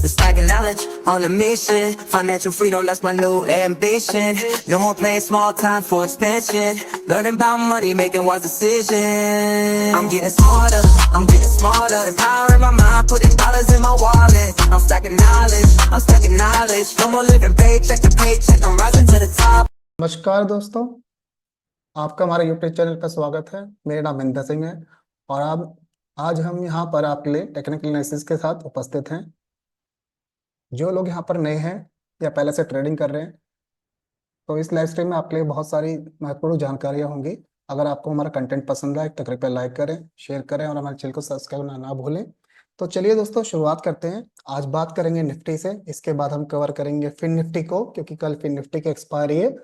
The stacking knowledge on a mission. Financial freedom, that's my new ambition. No more playing small time for expansion. Learning about money, making wise decisions. I'm getting smarter, I'm getting smarter. Empowering my mind, putting dollars in my wallet. I'm stacking knowledge, I'm stacking knowledge. No more living paycheck to paycheck, I'm rising to the top. नमस्कार दोस्तों, आपका हमारे YouTube channel पर स्वागत है। मेरा नाम महेंद्र सिंह है और आज हम यहाँ पर आपके लिए टेक्निकल एनालिसिस के साथ उपस्थित हैं। जो लोग यहाँ पर नए हैं या पहले से ट्रेडिंग कर रहे हैं तो इस लाइव स्ट्रीम में आपके लिए बहुत सारी महत्वपूर्ण जानकारियाँ होंगी। अगर आपको हमारा कंटेंट पसंद आए तो कृपया लाइक करें, शेयर करें और हमारे चैनल को सब्सक्राइब करना ना भूलें। तो चलिए दोस्तों, शुरुआत करते हैं। आज बात करेंगे निफ्टी से, इसके बाद हम कवर करेंगे फिन निफ्टी को, क्योंकि कल फिन निफ्टी की एक्सपायरी है,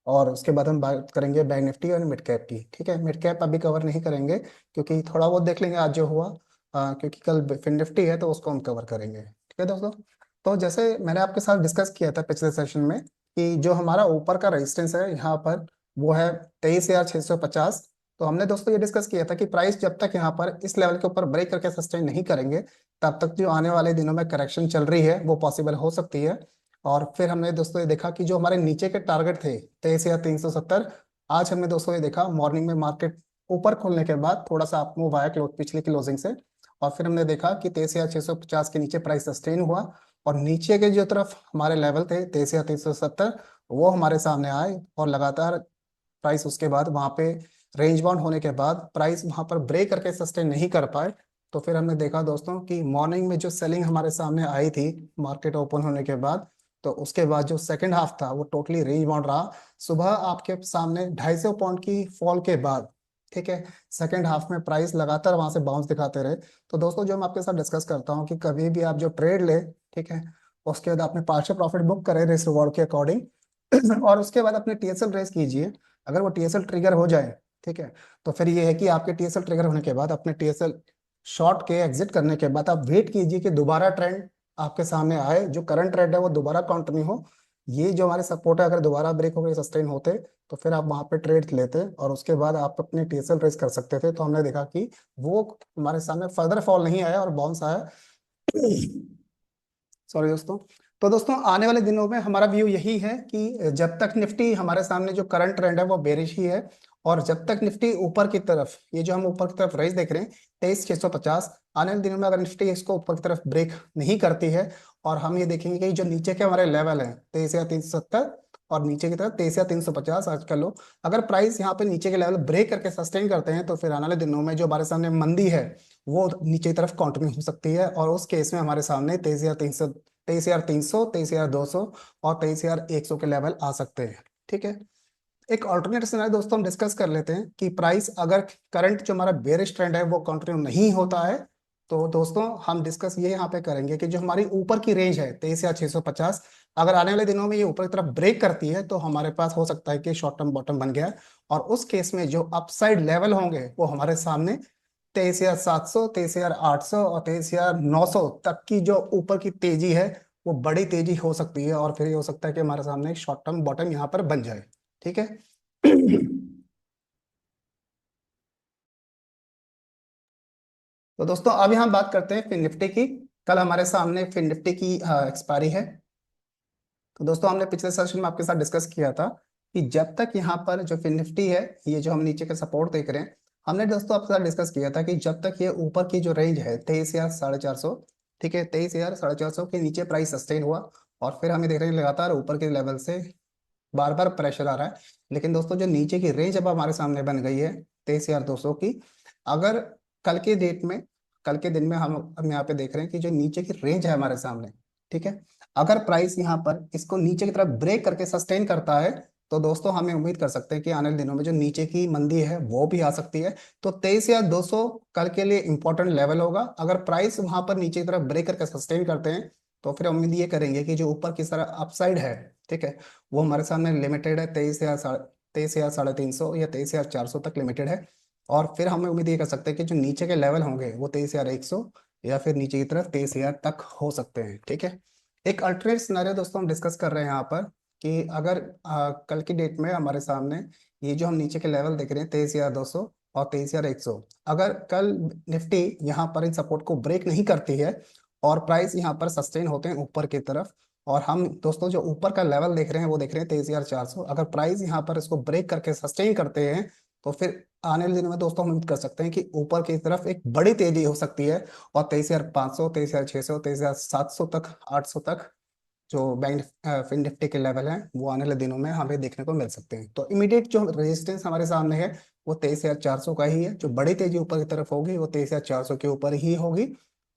और उसके बाद हम बात करेंगे बैंक निफ्टी और मिड कैप की। ठीक है, मिड कैप अभी कवर नहीं करेंगे क्योंकि थोड़ा बहुत देख लेंगे आज जो हुआ, क्योंकि कल फिन निफ्टी है तो उसको हम कवर करेंगे। ठीक है दोस्तों, तो जैसे मैंने आपके साथ डिस्कस किया था पिछले सेशन में कि जो हमारा ऊपर का रेजिस्टेंस है यहाँ पर वो है 23,650। तो हमने दोस्तों ये डिस्कस किया था कि प्राइस जब तक यहाँ पर इस लेवल के ऊपर ब्रेक करके सस्टेन नहीं करेंगे तब तक जो आने वाले दिनों में करेक्शन चल रही है वो पॉसिबल हो सकती है। और फिर हमने दोस्तों ये देखा कि जो हमारे नीचे के टारगेट थे 23,370, आज हमने दोस्तों ये देखा मॉर्निंग में मार्केट ऊपर खुलने के बाद थोड़ा सा अप मूव आया पिछली क्लोजिंग से, और फिर हमने देखा कि 23,650 के नीचे प्राइस सस्टेन हुआ और नीचे के जो तरफ हमारे लेवल थे 23,370 वो हमारे सामने आए और लगातार प्राइस उसके बाद वहां पे रेंज बाउंड होने के बाद प्राइस वहां पर ब्रेक करके सस्टेन नहीं कर पाए। तो फिर हमने देखा दोस्तों कि मॉर्निंग में जो सेलिंग हमारे सामने आई थी मार्केट ओपन होने के बाद, तो उसके बाद जो सेकंड हाफ था वो टोटली रेंज बाउंड रहा। सुबह आपके सामने 250 पॉइंट की फॉल के बाद, ठीक है, सेकंड हाफ में प्राइस लगातार वहां से बाउंस दिखाते रहे। तो दोस्तों जो मैं आपके साथ डिस्कस करता हूँ कि कभी भी आप जो ट्रेड ले, ठीक है, उसके बाद आपने पार्शियल प्रॉफिट बुक करे रिस्क रिवॉर्ड के अकॉर्डिंग और उसके बाद अपने टीएसएल रेस कीजिए। अगर वो टीएसएल ट्रिगर हो जाए, ठीक है, तो फिर ये है कि आपके टीएसएल ट्रिगर होने के बाद अपने टीएसएल शॉर्ट के एग्जिट करने के बाद आप वेट कीजिए कि दोबारा ट्रेंड आपके सामने आए, जो करंट ट्रेंड है वो दोबारा कंटिन्यू हो। ये जो हमारे सपोर्ट है अगर दोबारा ब्रेक होकर सस्टेन होते तो फिर आप वहां पे ट्रेड लेते और उसके बाद आप अपने टीएसएल रेस कर सकते थे। तो हमने देखा कि वो हमारे सामने फर्दर फॉल नहीं आया और बाउंस आया। सॉरी दोस्तों। तो दोस्तों आने वाले दिनों में हमारा व्यू यही है कि जब तक निफ्टी हमारे सामने जो करंट ट्रेंड है वो बेरिश ही है, और जब तक निफ्टी ऊपर की तरफ, ये जो हम ऊपर की तरफ रेंज देख रहे हैं 23,650, आने वाले दिनों में अगर निफ्टी इसको ऊपर की तरफ ब्रेक नहीं करती है और हम ये देखेंगे कि जो नीचे के हमारे लेवल है 23,370 और नीचे की तरफ 23,350 आज का लो, अगर प्राइस यहाँ पे नीचे के लेवल ब्रेक करके सस्टेन करते हैं तो फिर आने वाले दिनों में जो हमारे सामने मंदी है वो नीचे की तरफ कंटिन्यू हो सकती है, और उस केस में हमारे सामने 23,300, 23,300, 23,200 और 23,100 के लेवल आ सकते हैं। ठीक है, एक ऑल्टरनेट सिनेरियो दोस्तों हम डिस्कस कर लेते हैं कि प्राइस अगर करंट जो हमारा बेरिश ट्रेंड है वो कंटिन्यू नहीं होता है तो दोस्तों हम डिस्कस ये यहाँ पे करेंगे कि जो हमारी ऊपर की रेंज है 23,650, अगर आने वाले दिनों में ये ऊपर की तरफ ब्रेक करती है तो हमारे पास हो सकता है कि शॉर्ट टर्म बॉटम बन गया है, और उस केस में जो अपसाइड लेवल होंगे वो हमारे सामने 23,700, 23,800 और 23,900 तक की जो ऊपर की तेजी है वो बड़ी तेजी हो सकती है, और फिर ये हो सकता है कि हमारे सामने एक शॉर्ट टर्म बॉटम यहाँ पर बन जाए। ठीक है। तो दोस्तों अब यहाँ बात करते हैं फिन निफ्टी की। कल हमारे सामने फिन निफ्टी की एक्सपायरी है। तो दोस्तों हमने पिछले सेशन में आपके साथ डिस्कस किया था कि जब तक यहाँ पर जो फिन निफ्टी है, ये जो हम नीचे का सपोर्ट देख रहे हैं, हमने दोस्तों आपके साथ डिस्कस किया था कि जब तक ये ऊपर की जो रेंज है 23,450, ठीक है, 23,450 के नीचे प्राइस सस्टेन हुआ और फिर हमें देख रहे हैं लगातार ऊपर के लेवल से बार बार प्रेशर आ रहा है। लेकिन दोस्तों जो नीचे की रेंज अब हमारे सामने बन गई है 23,200 की, अगर कल के डेट में, कल के दिन में हम यहाँ पे देख रहे हैं कि जो नीचे की रेंज है हमारे सामने, ठीक है, अगर प्राइस यहाँ पर इसको नीचे की तरफ ब्रेक करके सस्टेन करता है तो दोस्तों हमें उम्मीद कर सकते हैं कि आने वाले दिनों में जो नीचे की मंदी है वो भी आ सकती है। तो 23,200 कल के लिए इंपॉर्टेंट लेवल होगा। अगर प्राइस वहां पर नीचे की तरफ ब्रेक करके सस्टेन करते हैं तो फिर उम्मीद ये करेंगे कि जो ऊपर की तरफ अपसाइड है, ठीक है, वो हमारे सामने लिमिटेड है 23,300 या 23,400 तक लिमिटेड है, और फिर हमें उम्मीद ये कर सकते हैं कि जो नीचे के लेवल होंगे वो 23,100 या फिर नीचे की तरफ 23,000 तक हो सकते हैं। ठीक है, एक अल्टरनेट सिनेरियो दोस्तों हम डिस्कस कर रहे हैं यहाँ पर कि अगर कल की डेट में हमारे सामने ये जो हम नीचे के लेवल देख रहे हैं 23,200 और 23,100, अगर कल निफ्टी यहाँ पर इन सपोर्ट को ब्रेक नहीं करती है और प्राइस यहाँ पर सस्टेन होते हैं ऊपर की तरफ। और हम दोस्तों जो ऊपर का लेवल देख रहे हैं वो देख रहे हैं 23,400। अगर प्राइस यहाँ पर इसको ब्रेक करके सस्टेन करते हैं तो फिर आने वाले दिनों में दोस्तों हम उम्मीद कर सकते हैं कि ऊपर की तरफ एक बड़ी तेजी हो सकती है, और 23,500, 23,600, 23,700 तक, 800 तक जो बैंक फिन निफ्टी के लेवल हैं वो आने वाले दिनों में हमें देखने को मिल सकते हैं। तो इमीडिएट जो रेजिस्टेंस हमारे सामने है वो 23,400 का ही है। जो बड़ी तेजी ऊपर की तरफ होगी वो 23,400 के ऊपर ही होगी।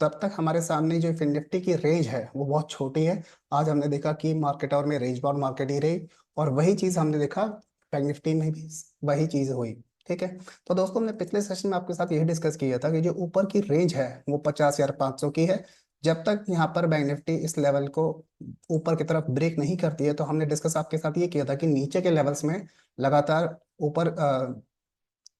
तब तक हमारे सामने जो फिन निफ्टी की रेंज है वो बहुत छोटी है। आज हमने देखा कि मार्केट आवर में रेंज बाउंड मार्केट ही रही, और वही चीज हमने देखा बैंक निफ्टी में भी वही चीज हुई। ठीक है। तो दोस्तों हमने पिछले सेशन में आपके साथ यही डिस्कस किया था कि जो ऊपर की रेंज है वो 50,500 की है। जब तक यहाँ पर बैंक निफ्टी इस लेवल को ऊपर की तरफ ब्रेक नहीं करती है, तो हमने डिस्कस आपके साथ ये किया था कि नीचे के लेवल्स में लगातार ऊपर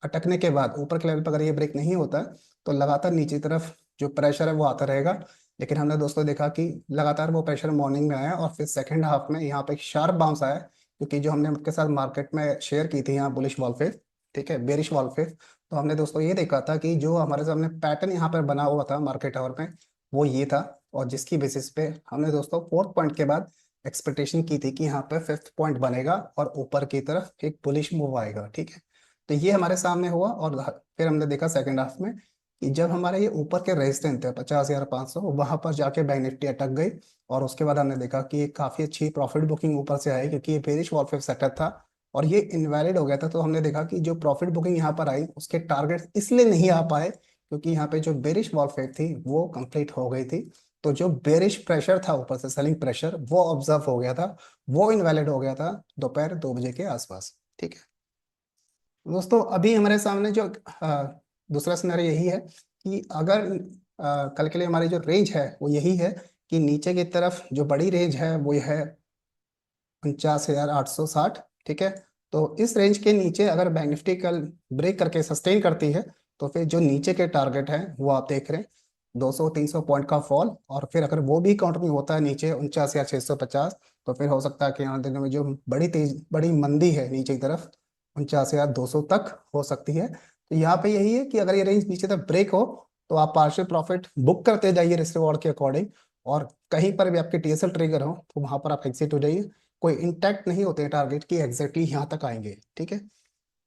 अटकने के बाद ऊपर के लेवल पर अगर ये ब्रेक नहीं होता है तो लगातार नीचे की तरफ जो प्रेशर है वो आता रहेगा। लेकिन हमने दोस्तों देखा कि लगातार वो प्रेशर मॉर्निंग में आया, और फिर सेकंड हाफ में यहाँ पे एक शार्प बाउंस आया, क्योंकि जो हमने आपके साथ मार्केट में शेयर की थी यहाँ बुलिश वॉल फेस, ठीक है, बेरिश वॉल फेस। तो हमने दोस्तों ये देखा था कि जो हमारे सामने पैटर्न यहाँ पर बना हुआ था मार्केट आवर में वो ये था, और जिसकी बेसिस पे हमने दोस्तों फोर्थ पॉइंट के बाद एक्सपेक्टेशन की थी कि यहाँ पे फिफ्थ पॉइंट बनेगा और ऊपर की तरफ एक बुलिश मूव आएगा। ठीक है। तो ये हमारे सामने हुआ, और फिर हमने देखा सेकंड हाफ में कि जब हमारे ये ऊपर के रेजिस्टेंस थे 50,500, वहां पर जाके बैंक निफ्टी अटक गई, और उसके बाद हमने देखा कि काफी अच्छी प्रॉफिट बुकिंग ऊपर से आई, क्योंकि ये बेरिश वॉल फेस सेटअप था और ये इनवैलिड हो गया था। तो हमने देखा कि जो प्रॉफिट बुकिंग यहाँ पर आई उसके टारगेट इसलिए नहीं आ पाए क्योंकि यहाँ पे जो बेरिश वॉल फेस थी वो कंप्लीट हो गई थी। तो जो बेरिश प्रेशर था ऊपर से सेलिंग प्रेशर वो ऑब्जर्व हो गया था, वो इनवैलिड हो गया था दोपहर 2 बजे के आसपास। ठीक है दोस्तों, अभी हमारे सामने जो दूसरा सिनेरियो यही है कि अगर कल के लिए हमारी जो रेंज है वो यही है कि नीचे की तरफ जो बड़ी रेंज है वो है 49,860। ठीक है। तो इस रेंज के नीचे अगर बैंक निफ्टी कल ब्रेक करके सस्टेन करती है तो फिर जो नीचे के टारगेट है वो आप देख रहे हैं 200-300 पॉइंट का फॉल, और फिर अगर वो भी कंटिन्यू होता है नीचे 49,650, तो फिर हो सकता है कि आने दिनों में जो बड़ी मंदी है नीचे की तरफ 49,200 तक हो सकती है। तो यहाँ पे यही है कि अगर ये रेंज नीचे तक ब्रेक हो तो आप पार्शियल प्रॉफिट बुक करते जाइए रिस्क रिवॉर्ड के अकॉर्डिंग, और कहीं पर भी आपके टीएसएल ट्रिगर हो तो वहां पर आप एग्जिट हो जाइए। कोई इंटैक्ट नहीं होते हैं टारगेट की एग्जैक्टली यहाँ तक आएंगे। ठीक है।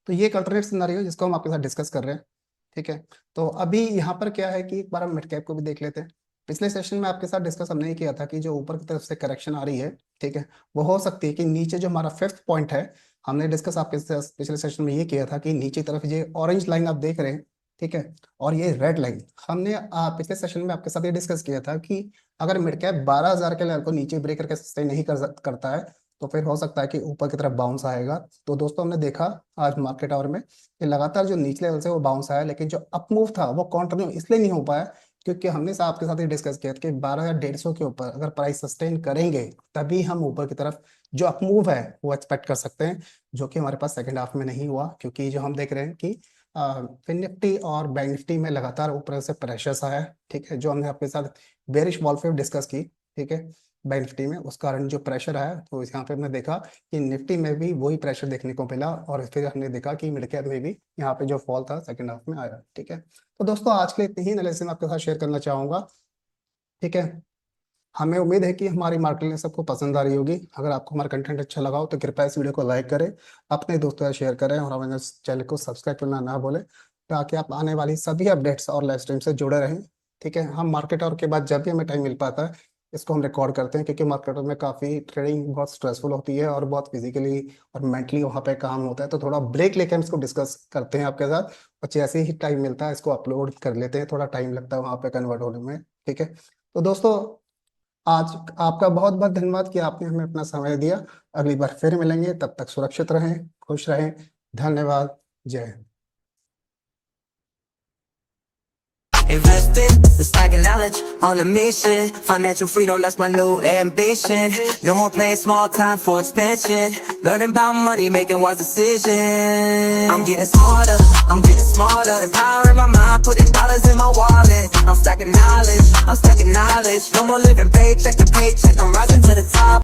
तो ये एक अल्टरनेट सिनेरियो जिसको हम आपके साथ डिस्कस कर रहे हैं। ठीक है। तो अभी यहाँ पर क्या है कि एक बार हम मिड कैप को भी देख लेते हैं। पिछले सेशन में आपके साथ डिस्कस हमने ये किया था कि जो ऊपर की तरफ से करेक्शन आ रही है, ठीक है, वो हो सकती है कि नीचे जो हमारा फिफ्थ पॉइंट है, हमने डिस्कस आपके साथ पिछले सेशन में ये किया था कि नीचे की तरफ ये ऑरेंज लाइन आप देख रहे हैं, ठीक है, और ये रेड लाइन हमने पिछले सेशन में आपके साथ ये डिस्कस किया था कि अगर मिड कैप 12,000 के लेवल को नीचे ब्रेक करके सस्टेन नहीं करता है तो फिर हो सकता है कि ऊपर की तरफ बाउंस आएगा। तो दोस्तों हमने देखा आज मार्केट आवर में कि लगातार जो निचले लेवल से वो बाउंस आया, लेकिन जो अप मूव था वो कंटिन्यू इसलिए नहीं हो पाया क्योंकि हमने आपके साथ ये डिस्कस किया था कि 12,150 के ऊपर अगर प्राइस सस्टेन करेंगे तभी हम ऊपर की तरफ जो अप मूव है वो एक्सपेक्ट कर सकते हैं, जो कि हमारे पास सेकंड हाफ में नहीं हुआ। क्योंकि जो हम देख रहे हैं कि फिन निफ्टी और बैंक निफ्टी में लगातार ऊपर से प्रेशर्स आया है। ठीक है। जो हमने आपके साथ बेरिश वॉल फेस डिस्कस की, ठीक है, बैंक निफ्टी में उस कारण जो प्रेशर आया, तो यहाँ पे हमने देखा कि निफ्टी में भी वही प्रेशर देखने को मिला, और फिर हमने देखा कि मिड कैप में भी यहाँ पे जो फॉल था सेकंड हाफ में आया। ठीक है। तो दोस्तों आज के लिए इतनी ही एनालिसिस मैं आपके साथ शेयर करना चाहूंगा। ठीक है। हमें उम्मीद है कि हमारी मार्केट में सबको पसंद आ रही होगी। अगर आपको हमारा कंटेंट अच्छा लगा हो तो कृपया इस वीडियो को लाइक करें, अपने दोस्तों से शेयर करें, और हमारे चैनल को सब्सक्राइब करना ना भूलें ताकि आप आने वाली सभी अपडेट्स और लाइव स्ट्रीम से जुड़े रहें। ठीक है। हम मार्केट आवर के बाद जब भी हमें टाइम मिल पाता है इसको हम रिकॉर्ड करते हैं, क्योंकि मार्केट में काफ़ी ट्रेडिंग बहुत स्ट्रेसफुल होती है और बहुत फिजिकली और मेंटली वहाँ पे काम होता है। तो थोड़ा ब्रेक लेके हम इसको डिस्कस करते हैं आपके साथ, और जैसे ही टाइम मिलता है इसको अपलोड कर लेते हैं। थोड़ा टाइम लगता है वहाँ पे कन्वर्ट होने में। ठीक है। तो दोस्तों आज आपका बहुत बहुत धन्यवाद कि आपने हमें अपना समय दिया। अगली बार फिर मिलेंगे, तब तक सुरक्षित रहें, खुश रहें। धन्यवाद। जय Hind. Investing, it's like knowledge on a mission. Financial freedom, that's my new ambition. No more playing small time for expansion. Learning about money, making wise decisions. I'm getting smarter, empowering my mind, putting dollars in my wallet. I'm stacking knowledge, no more living paycheck to paycheck. I'm rising to the top.